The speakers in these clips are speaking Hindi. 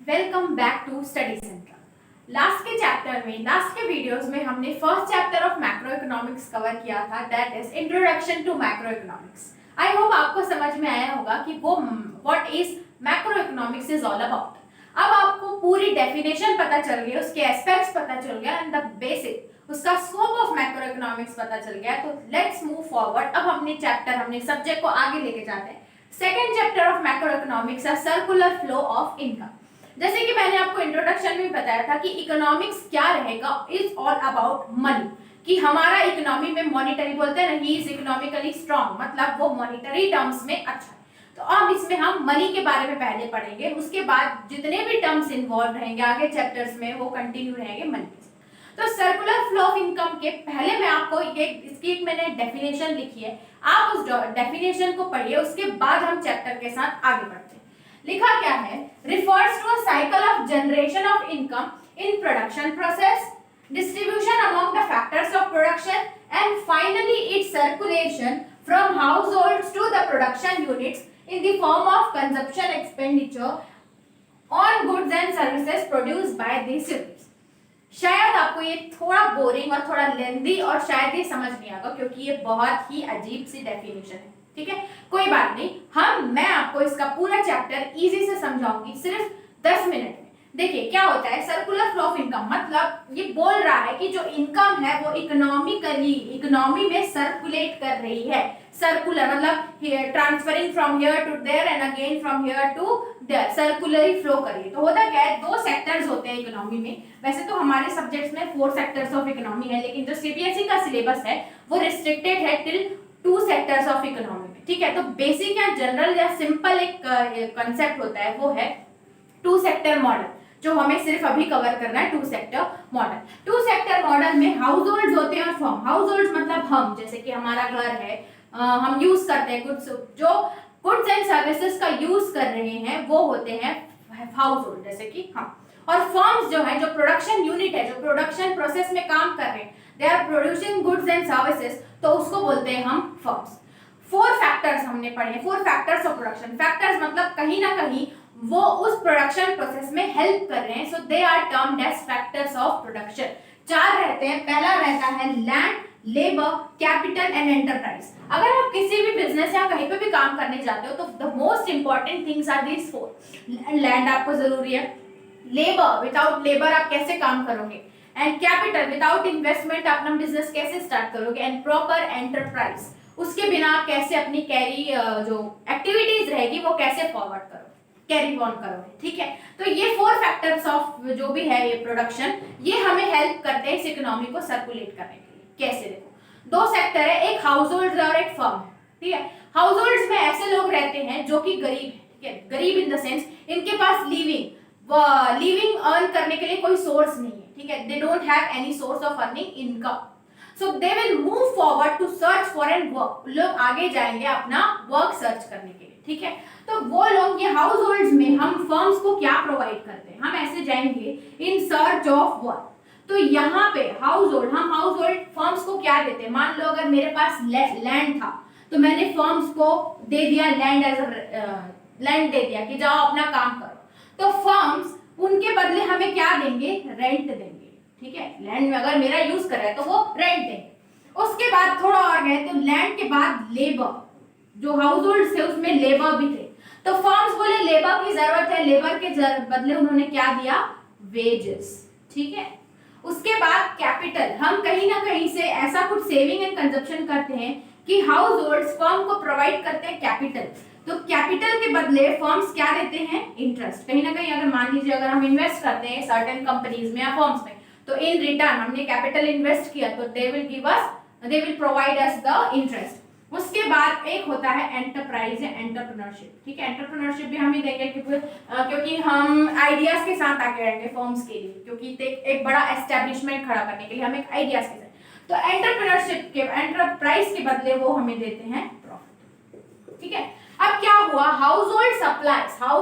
Welcome back to study centre. Last के वीडियोस में हमने first chapter of macroeconomics cover किया था, that is introduction to macroeconomics. I hope आपको समझ में आया होगा कि वो what is macroeconomics is all about. अब आपको पूरी डेफिनेशन पता चल गई, उसके एस्पेक्ट्स पता चल गया एंड द बेसिक उसका स्कोप ऑफ मैक्रो इकोनॉमिक्स पता चल गया। तो लेट्स मूव फॉरवर्ड। अब हमने सब्जेक्ट को आगे लेके जाते हैं। Second chapter of macro economics है सर्कुलर फ्लो ऑफ इनकम। जैसे कि मैंने आपको इंट्रोडक्शन में बताया था कि इकोनॉमिक्स क्या रहेगा, इज ऑल अबाउट मनी, कि हमारा इकोनॉमी में मॉनिटरी बोलते हैं ना, ही इज इकोनॉमिकली स्ट्रांग, मतलब वो मॉनिटरी टर्म्स में अच्छा है। तो अब इसमें हम मनी के बारे में पहले पढ़ेंगे, उसके बाद जितने भी टर्म्स इन्वॉल्व रहेंगे आगे चैप्टर्स में वो कंटिन्यू रहेंगे मनी के। तो सर्कुलर फ्लो ऑफ इनकम के पहले मैं आपको इसकी एक मैंने डेफिनेशन लिखी है, आप उस डेफिनेशन को पढ़िए, उसके बाद हम चैप्टर के साथ आगे बढ़ते हैं। लिखा क्या है? Refers to a cycle of generation of income in production process, distribution among the factors of production and finally its circulation from households to the production units in the form of consumption expenditure on goods and services produced by these units। शायद आपको ये थोड़ा बोरिंग और थोड़ा लेंदी और शायद ये समझ नहीं आएगा क्योंकि ये बहुत ही अजीब सी डेफिनेशन है, ठीक है, कोई बात नहीं। मैं आपको इसका पूरा चैप्टर इजी से समझाऊंगी सिर्फ 10 मिनट में। देखिए क्या होता है सर्कुलर फ्लो ऑफ इनकम, मतलब ये बोल रहा है कि जो इनकम है वो इकोनॉमी में सर्कुलेट कर रही है। सर्कुलर मतलब transferring from here to there and again from here to there, circularly flow कर रही है। तो होता क्या है, 2 सेक्टर्स होते हैं इकोनॉमी में। वैसे तो हमारे सब्जेक्ट्स में 4 सेक्टर्स ऑफ इकोनॉमी है, लेकिन जो सीबीएसई का सिलेबस है वो रिस्ट्रिक्टेड है टिल 2 सेक्टर्स ऑफ इकोनॉमी में, ठीक है। तो बेसिक या जनरल या सिंपल एक कॉन्सेप्ट होता है, वो है 2 सेक्टर मॉडल, जो हमें सिर्फ अभी कवर करना है। 2 सेक्टर मॉडल, 2 सेक्टर मॉडल में हाउस होल्ड होते हैं और फर्म। हाउस होल्ड मतलब हम, जैसे कि हमारा घर है, हम यूज करते हैं गुड्स, जो गुड्स एंड सर्विसेज का यूज कर रहे हैं वो होते हैं हाउस होल्ड, जैसे कि हम। और फर्म्स जो है, जो प्रोडक्शन यूनिट है, जो प्रोडक्शन प्रोसेस में काम कर रहे हैं, they are producing goods and services, तो उसको बोलते हैं हम फर्म्स। 4 फैक्टर्स हमने पढ़े, 4 फैक्टर्स ऑफ प्रोडक्शन। फैक्टर्स मतलब कहीं ना कहीं वो उस प्रोडक्शन प्रोसेस में हेल्प कर रहे हैं, so they are termed as factors of production. 4 रहते हैं। पहला रहता है land, labour, capital and enterprise. अगर आप किसी भी बिजनेस या कहीं पे भी काम करने जाते हो तो the most important things are these 4। Land आपको जरूरी है, लेबर, विदाउट लेबर आप कैसे काम करोगे, एंड कैपिटल, विदाउट इन्वेस्टमेंट अपना बिजनेस कैसे स्टार्ट करोगे, एंड प्रॉपर एंटरप्राइज, उसके बिना आप कैसे अपनी जो एक्टिविटीज रहेगी वो कैसे फॉरवर्ड करोगे, कैरी ऑन करोगे, ठीक है। तो ये 4 फैक्टर्स ऑफ जो भी है ये प्रोडक्शन, ये हमें हेल्प करते हैं इस इकोनॉमी को सर्कुलेट करने के लिए। कैसे? देखो 2 सेक्टर है, एक हाउस होल्ड और एक फर्म, ठीक है। हाउस होल्ड्स में ऐसे लोग रहते हैं जो कि गरीब है, ठीक है, गरीब इन द सेंस इनके पास लिविंग अर्न करने के लिए कोई सोर्स नहीं है, ठीक है, they don't have any source of earning income, so they will move forward to search for an work. लोग आगे जाएंगे अपना वर्क सर्च करने के लिए, ठीक है। तो वो लोग, ये हाउस होल्ड्स में हम फर्म्स को क्या प्रोवाइड करते हैं, हम ऐसे जाएंगे इन सर्च ऑफ वर्क। तो यहाँ पे हम हाउस होल्ड फर्म्स को क्या देते हैं, मान लो अगर मेरे पास लैंड था तो मैंने फर्म्स को दे दिया लैंड, लैंड दे दिया कि जाओ अपना काम करो। तो फर्म्स उनके बदले हमें क्या देंगे, रेंट देंगे, ठीक है। लैंड में अगर मेरा यूज कर रहा है तो वो रेंट देंगे। उसके बाद थोड़ा और गए तो लैंड के बाद लेबर, जो हाउस होल्ड थे उसमें लेबर भी थे, तो फर्म्स बोले लेबर की जरूरत है, लेबर के बदले उन्होंने क्या दिया, वेजेस, ठीक है। उसके बाद कैपिटल, हम कहीं ना कहीं से ऐसा कुछ सेविंग एंड कंजप्शन करते हैं कि हाउस होल्ड्स फर्म को प्रोवाइड करते हैं कैपिटल, तो कैपिटल के बदले फर्म्स क्या देते हैं, इंटरेस्ट। कहीं ना कहीं अगर मान लीजिए अगर हम इन्वेस्ट करते हैं सर्टेन कंपनीज में या फर्म्स में, तो इन रिटर्न हमने कैपिटल इन्वेस्ट किया तो they will provide us the interest. उसके बाद एक होता है एंटरप्राइज या एंटरप्रेन्योरशिप, ठीक है। एंटरप्रेन्योरशिप भी हम ही देंगे क्योंकि हम आइडियाज के साथ आगे रहेंगे फर्म्स के लिए, क्योंकि एक बड़ा एस्टेब्लिशमेंट खड़ा करने के लिए हम एक आइडियाज के साथ। तो एंटरप्रेन्योरशिप के, एंटरप्राइज के बदले वो हमें देते हैं प्रॉफिट, ठीक है। अब क्या हुआ, house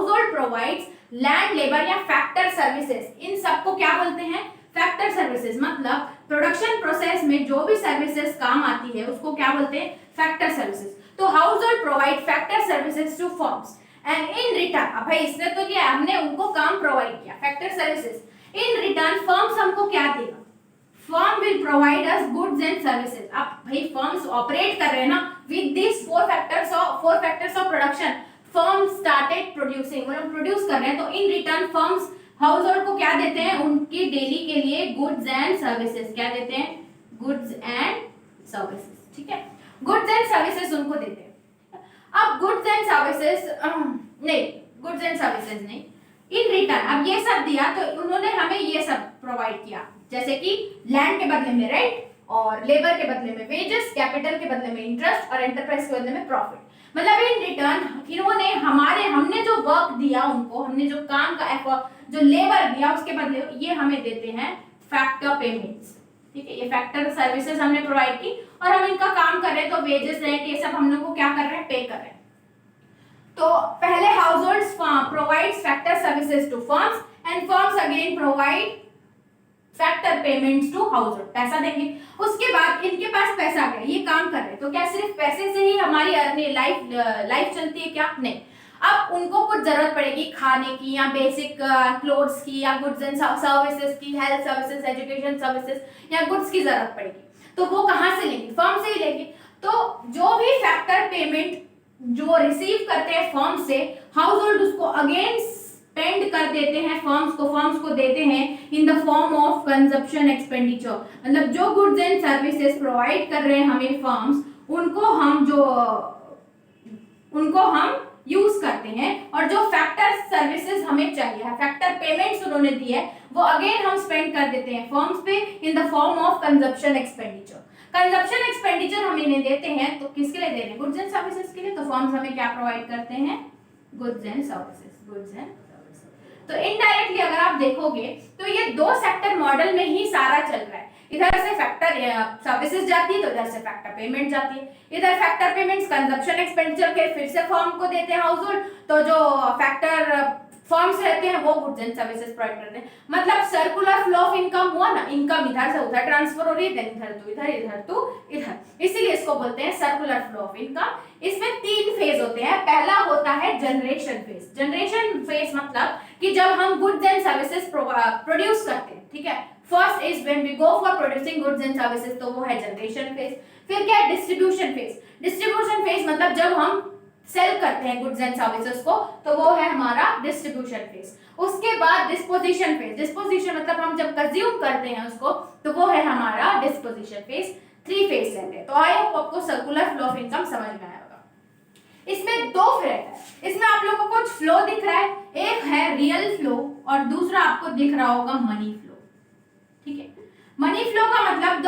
hold provides land, labour या फैक्टर सर्विसेज, इन सबको क्या बोलते हैं, फैक्टर सर्विसेज। मतलब प्रोडक्शन प्रोसेस में जो भी सर्विसेज काम आती है उसको क्या बोलते हैं, फैक्टर सर्विसेज। तो household provide factor services to firms and in return, अब भाई इसने तो क्या, हमने उनको काम प्रोवाइड किया, रिटर्न फर्म्स हमको क्या देगा, firm will provide us goods and services. अब भाई फर्म्स ऑपरेट कर रहे हैं ना with this four factors of production, firm started producing, मतलब प्रोड्यूस कर रहे हैं, तो in return firms house hold को क्या देते हैं, उनकी डेली के लिए गुड्स एंड सर्विसेज, क्या देते हैं, गुड्स एंड सर्विसेज, ठीक है, गुड्स एंड सर्विसेज उनको देते हैं। अब गुड्स एंड सर्विसेज नहीं, इन रिटर्न अब ये सब दिया तो उन्होंने हमें ये सब प्रोवाइड किया, जैसे कि लैंड के बदले में रेंट, और लेबर के बदले में वेजेस, कैपिटल के बदले में इंटरेस्ट, और एंटरप्राइज के बदले में प्रॉफिट। मतलब इन रिटर्न इन्होंने हमने जो वर्क दिया उनको, हमने जो काम का एफर्ट, जो लेबर दिया, उसके बदले ये हमें देते हैं फैक्टर पेमेंट्स, ठीक है, ये फैक्टर सर्विसेज हमने प्रोवाइड की और हम इनका काम कर रहे हैं, तो वेजेस, रेंट, ये सब हम लोग को क्या कर रहे हैं, पे कर रहे हैं। तो पहले households provides factor services to firms and firms again provide factor payments to household, पैसा देंगे। उसके बाद इनके पास पैसा आ गया, ये काम कर रहे हैं, तो क्या सिर्फ पैसे से ही हमारी अर्निंग लाइफ चलती है क्या, नहीं। अब उनको कुछ जरूरत पड़ेगी खाने की, या बेसिक क्लोथ्स की, या गुड्स एंड सर्विसेज की, हेल्थ सर्विसेज, एजुकेशन सर्विसेज, या गुड्स की जरूरत पड़ेगी, तो वो कहाँ से लेंगे, फर्म से ही लेंगे। तो जो भी फैक्टर पेमेंट जो रिसीव करते हैं फर्म से, हाउस होल्ड उसको अगेन स्पेंड कर देते हैं फर्म्स को देते हैं in the form of consumption expenditure. मतलब जो गुड्स एंड सर्विसेज प्रोवाइड कर रहे हैं हमें फर्म्स, उनको हम यूज करते हैं, और जो फैक्टर सर्विसेज हमें चाहिए, फैक्टर पेमेंट्स उन्होंने दी है, वो अगेन हम स्पेंड कर देते हैं फर्म्स पे in the form of consumption expenditure. Consumption expenditure हम इन्हें देते हैं, तो किसके लिए दे रहे हैं, गुड्स एंड सर्विसेज के लिए, तो फर्म्स हमें क्या प्रोवाइड करते हैं, गुड्स एंड सर्विसेज। तो इनडायरेक्टली अगर आप देखोगे तो ये दो सेक्टर मॉडल में ही सारा चल रहा है, इधर से फैक्टर सर्विसेज जाती है, तो इधर से फैक्टर पेमेंट जाती है, इधर फैक्टर पेमेंट्स कंजप्शन एक्सपेंडिचर के फिर से फर्म को देते हैं हाउस होल्ड, तो जो फैक्टर फर्म्स रहते हैं वो गुड्स एंड सर्विसेज प्रोवाइड करते हैं। मतलब सर्कुलर फ्लो ऑफ इनकम हुआ ना, इनकम इधर से उधर ट्रांसफर हो रही है, देन इधर तो इधर, इधर तो इधर, इसीलिए इसको बोलते हैं सर्कुलर फ्लो ऑफ इनकम। इसमें तीन फेज होते हैं। पहला होता है जनरेशन फेज। जनरेशन फेज मतलब कि जब हम गुड्स एंड सर्विसेज प्रोड्यूस करते हैं, ठीक है, first is when we go for producing goods and services, तो वो है जनरेशन फेज। फिर क्या है, डिस्ट्रीब्यूशन फेज। डिस्ट्रीब्यूशन फेज मतलब जब हम सेल करते हैं गुड्स एंड सर्विसेज को, तो वो है हमारा डिस्ट्रीब्यूशन फेज। उसके बाद डिस्पोजिशन फेज। डिस्पोजिशन मतलब हम जब कंज्यूम करते हैं उसको, तो वो है हमारा डिस्पोजिशन फेज। 3 फेज रहते हैं। तो आई होप आपको सर्कुलर फ्लो ऑफ इनकम समझ में आया होगा। इसमें 2 फ्लो है। इसमें आप लोगों को कुछ फ्लो दिख रहा है, एक है रियल फ्लो और दूसरा आपको दिख रहा होगा मनी फ्लो, ठीक है। मनी फ्लो का मतलब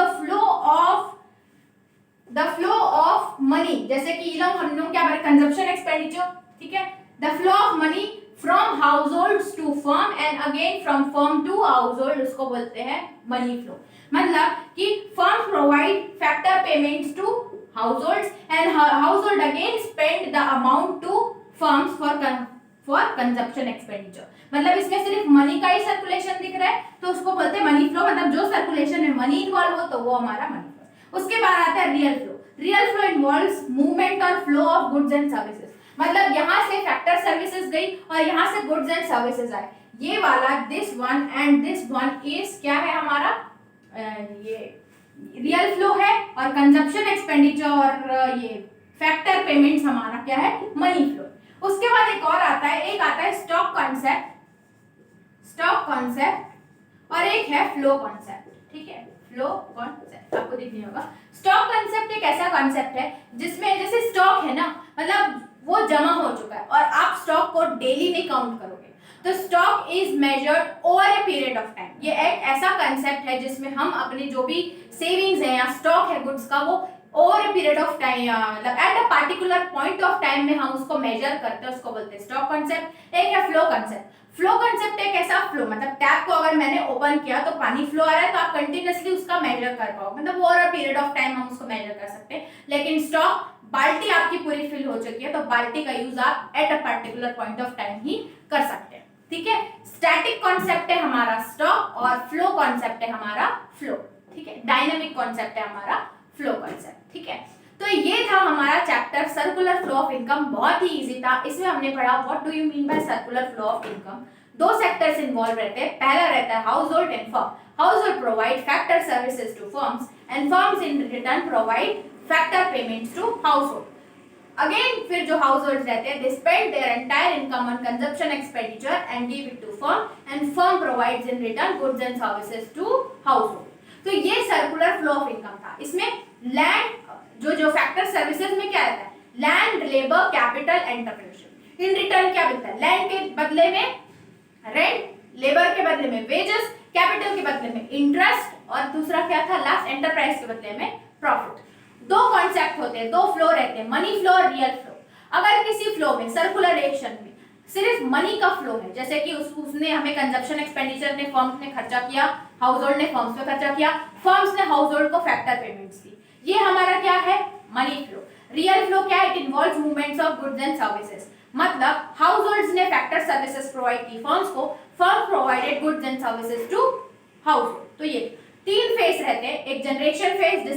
द फ्लो ऑफ मनी, जैसे कि हम लोग क्या बोले, कंजप्शन एक्सपेंडिचर, ठीक है। The flow of money from households to firm and again from firm to household, उसको बोलते हैं मनी फ्लो। मतलब कि firm provide factor payments to households and household again spend the amount to firms for consumption expenditure. मतलब इसमें सिर्फ मनी का ही सर्कुलेशन दिख रहा है, तो उसको बोलते हैं मनी फ्लो। मतलब जो सर्कुलेशन में मनी इन्वॉल्व हो, तो वो हमारा मनी फ्लो। उसके बाद आता है real flow. Real flow involves movement और flow of goods and services. मतलब यहाँ से फैक्टर सर्विसेज गई और यहाँ से गुड्स एंड सर्विसेज आए। ये वाला this one and this one is क्या है हमारा, ये रियल फ्लो है, और कंजप्शन एक्सपेंडिचर और ये फैक्टर पेमेंट्स हमारा क्या है, मनी फ्लो। उसके बाद एक और आता है, एक आता है स्टॉक कॉन्सेप्ट और एक है फ्लो कॉन्सेप्ट, ठीक है। फ्लो कॉन्सेप्ट आपको दिखने होगा। स्टॉक कॉन्सेप्ट एक ऐसा कॉन्सेप्ट है जिसमें जैसे स्टॉक है ना, मतलब वो जमा हो चुका है और आप स्टॉक को डेली नहीं काउंट करोगे, तो stock is measured over a period of time. ये एक ऐसा कंसेप्ट है जिसमें हम अपने जो भी सेविंग्स है या स्टॉक है गुड्स का, वो over a period of time, मतलब at a particular point of time में हम उसको मेजर करते हैं, उसको बोलते हैं स्टॉक कॉन्सेप्ट। एक है फ्लो कॉन्सेप्ट। फ्लो कॉन्सेप्ट एक ऐसा फ्लो, मतलब टैप को अगर मैंने ओपन किया तो पानी फ्लो आ रहा है, तो आप कंटिन्यूअसली उसका मेजर कर पाओगे, मतलब over a period of time हम उसको मेजर कर सकते हैं। लेकिन स्टॉक, बाल्टी आपकी पूरी फिल हो चुकी है, तो बाल्टी का यूज आप at a particular point of time ही कर सकते हैं, ठीक है। स्टैटिक कॉन्सेप्ट है हमारा स्टॉक और फ्लो कॉन्सेप्ट है हमारा फ्लो, ठीक है। डायनामिक कॉन्सेप्ट है हमारा फ्लो कॉन्सेप्ट, ठीक है। तो ये था हमारा chapter circular flow of income. बहुत ही इजी था। इसमें हमने पढ़ा what do you mean by circular flow of income, दो सेक्टर्स इन्वॉल्व रहते हैं। पहला रहता है household and firm. Household provide factor services to firms and firms in return provide factor payments to household. Again फिर जो हाउस होल्ड रहते हैं, they spend their entire income on consumption expenditure and give it to firm and firm provides in return goods and services to household. तो ये सर्कुलर फ्लो ऑफ इनकम था। इसमें लैंड जो फैक्टर सर्विसेज में क्या रहता है, land, labour, capital, entrepreneurship. In return क्या मिलता है, लैंड के बदले में रेंट, लेबर के बदले में वेजेस, कैपिटल के बदले में इंटरेस्ट और दूसरा क्या था लास्ट, एंटरप्राइज के बदले में प्रॉफिट। दो कॉन्सेप्ट होते हैं, दो फ्लो रहते हैं, मनी फ्लो और रियल फ्लो। अगर किसी फ्लो में सर्कुलरेशन में सिर्फ मनी का फ्लो है, जैसे कि उसने हमें कंजप्शन एक्सपेंडिचर ने फर्म्स ने खर्चा किया, हाउस होल्ड ने फर्म्स पे खर्चा किया, फर्म्स ने हाउस होल्ड को फैक्टर पेमेंट्स दी, ये हमारा क्या है, मनी फ्लो। रियल फ्लो क्या है, it involves movements of goods and services. मतलब हाउस होल्ड्स ने फैक्टर सर्विसेज प्रोवाइड की फर्म्स को, firm provided goods and services to household. तो ये तीन फेज रहते हैं, एक generation phase,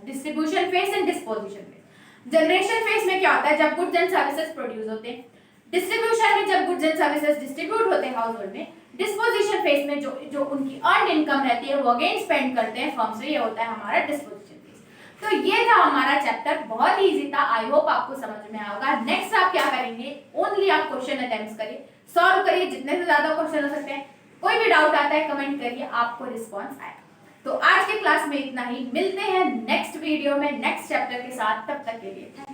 distribution phase and disposition phase. Generation phase में क्या होता है, जब गुड्स एंड सर्विसेज प्रोड्यूस होते हैं। डिस्ट्रीब्यूशन में जब गुड्स एंड सर्विसेज डिस्ट्रीब्यूट होते हैं हाउस होल्ड में। डिस्पोजिशन फेज में जो उनकी अर्न इनकम रहती है वो अगेन स्पेंड करते हैं फर्म से, ये होता है हमारा डिस्पोजिशन फेज। तो ये था हमारा चैप्टर, बहुत ही इजी था। आई होप आपको समझ में आएगा। नेक्स्ट आप क्या करेंगे, ओनली आप क्वेश्चन अटेम्प्ट करिए, सॉल्व करिए, जितने से ज्यादा क्वेश्चन हो सकते हैं। कोई भी डाउट आता है कमेंट करिए, आपको रिस्पॉन्स आएगा। तो आज के क्लास में इतना ही, मिलते हैं नेक्स्ट वीडियो में नेक्स्ट चैप्टर के साथ, तब तक के लिए